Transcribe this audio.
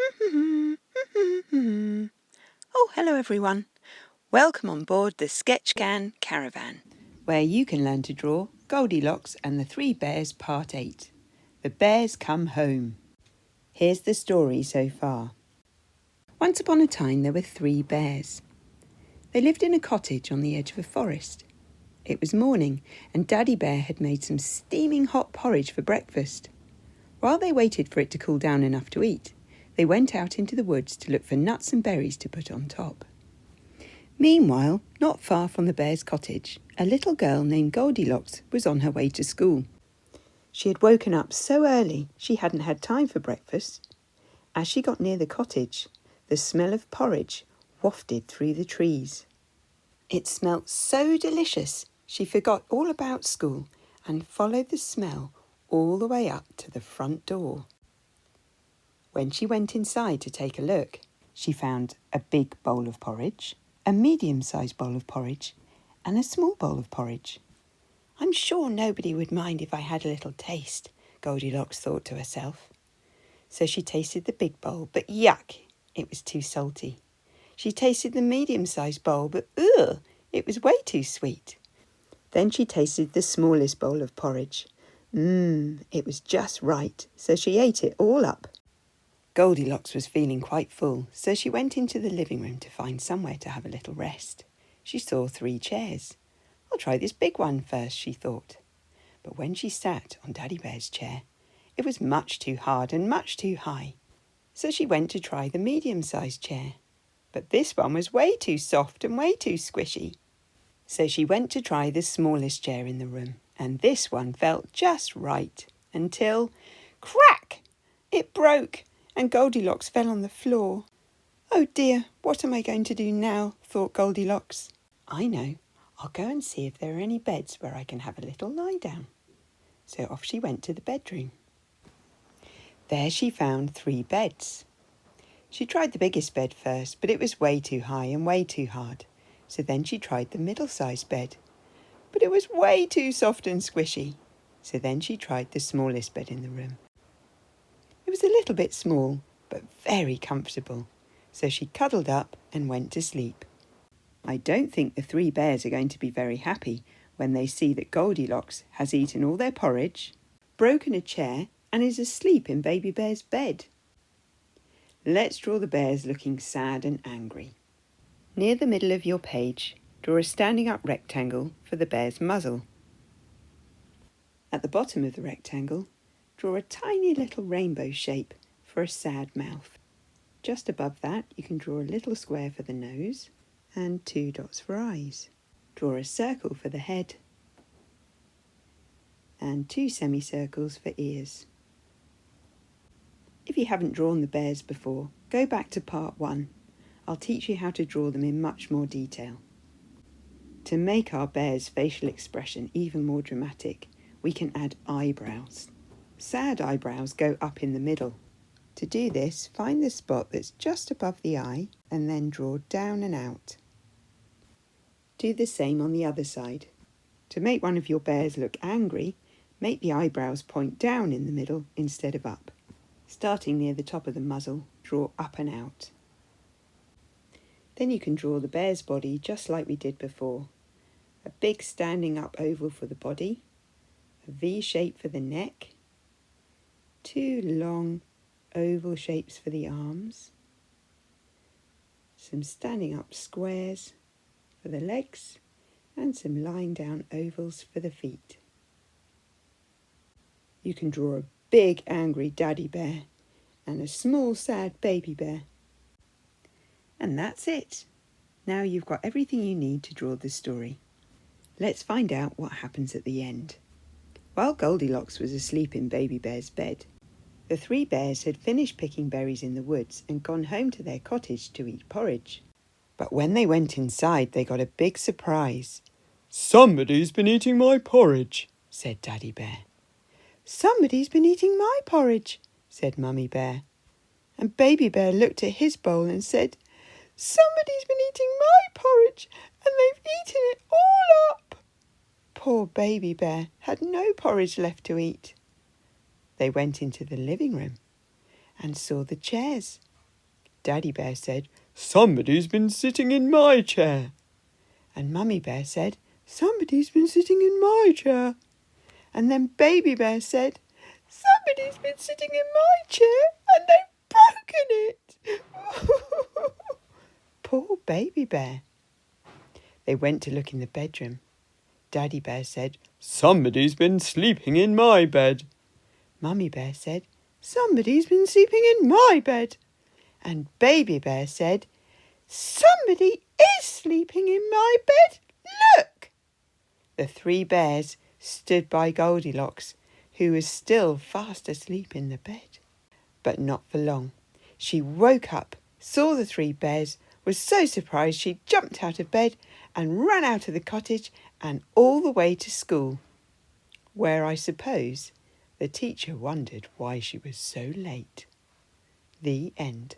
Oh, hello everyone. Welcome on board the SketchCan Caravan, where you can learn to draw Goldilocks and the Three Bears Part 8. The Bears Come Home. Here's the story so far. Once upon a time there were 3 bears. They lived in a cottage on the edge of a forest. It was morning and Daddy Bear had made some steaming hot porridge for breakfast. While they waited for it to cool down enough to eat, they went out into the woods to look for nuts and berries to put on top. Meanwhile, not far from the bear's cottage, a little girl named Goldilocks was on her way to school. She had woken up so early she hadn't had time for breakfast. As she got near the cottage, the smell of porridge wafted through the trees. It smelt so delicious she forgot all about school and followed the smell all the way up to the front door. When she went inside to take a look, she found a big bowl of porridge, a medium-sized bowl of porridge, and a small bowl of porridge. I'm sure nobody would mind if I had a little taste, Goldilocks thought to herself. So she tasted the big bowl, but yuck, it was too salty. She tasted the medium-sized bowl, but ugh, it was way too sweet. Then she tasted the smallest bowl of porridge. It was just right, so she ate it all up. Goldilocks was feeling quite full, so she went into the living room to find somewhere to have a little rest. She saw 3 chairs. I'll try this big one first, she thought. But when she sat on Daddy Bear's chair, it was much too hard and much too high. So she went to try the medium-sized chair. But this one was way too soft and way too squishy. So she went to try the smallest chair in the room, and this one felt just right, until, crack! It broke, and Goldilocks fell on the floor. Oh dear, what am I going to do now? Thought Goldilocks. I know, I'll go and see if there are any beds where I can have a little lie down. So off she went to the bedroom. There she found 3 beds. She tried the biggest bed first, but it was way too high and way too hard. So then she tried the middle-sized bed, but it was way too soft and squishy. So then she tried the smallest bed in the room. It was a little bit small, but very comfortable. So she cuddled up and went to sleep. I don't think the 3 bears are going to be very happy when they see that Goldilocks has eaten all their porridge, broken a chair, and is asleep in Baby Bear's bed. Let's draw the bears looking sad and angry. Near the middle of your page, draw a standing up rectangle for the bear's muzzle. At the bottom of the rectangle, draw a tiny little rainbow shape for a sad mouth. Just above that, you can draw a little square for the nose and 2 dots for eyes. Draw a circle for the head and 2 semicircles for ears. If you haven't drawn the bears before, go back to part 1. I'll teach you how to draw them in much more detail. To make our bear's facial expression even more dramatic, we can add eyebrows. Sad eyebrows go up in the middle. To do this, find the spot that's just above the eye and then draw down and out. Do the same on the other side. To make one of your bears look angry, make the eyebrows point down in the middle instead of up. Starting near the top of the muzzle, draw up and out. Then you can draw the bear's body just like we did before. A big standing up oval for the body, a V shape for the neck, 2 long oval shapes for the arms, some standing up squares for the legs, and some lying down ovals for the feet. You can draw a big angry daddy bear and a small sad baby bear. And that's it. Now you've got everything you need to draw the story. Let's find out what happens at the end. While Goldilocks was asleep in Baby Bear's bed, the 3 bears had finished picking berries in the woods and gone home to their cottage to eat porridge. But when they went inside, they got a big surprise. "Somebody's been eating my porridge," said Daddy Bear. "Somebody's been eating my porridge," said Mummy Bear. And Baby Bear looked at his bowl and said, "Somebody's been eating my porridge and they've eaten it all up." Poor Baby Bear had no porridge left to eat. They went into the living room and saw the chairs Daddy Bear said, Somebody's been sitting in my chair. and Mummy Bear said, Somebody's been sitting in my chair. And then Baby Bear said, Somebody's been sitting in my chair and they've broken it. Poor Baby Bear. They went to look in the bedroom. Daddy Bear said, Somebody's been sleeping in my bed. Mummy Bear said, Somebody's been sleeping in my bed. And Baby Bear said, Somebody is sleeping in my bed. Look! The 3 bears stood by Goldilocks, who was still fast asleep in the bed. But not for long. She woke up, saw the 3 bears, was so surprised she jumped out of bed and ran out of the cottage and all the way to school, where I suppose the teacher wondered why she was so late. The end.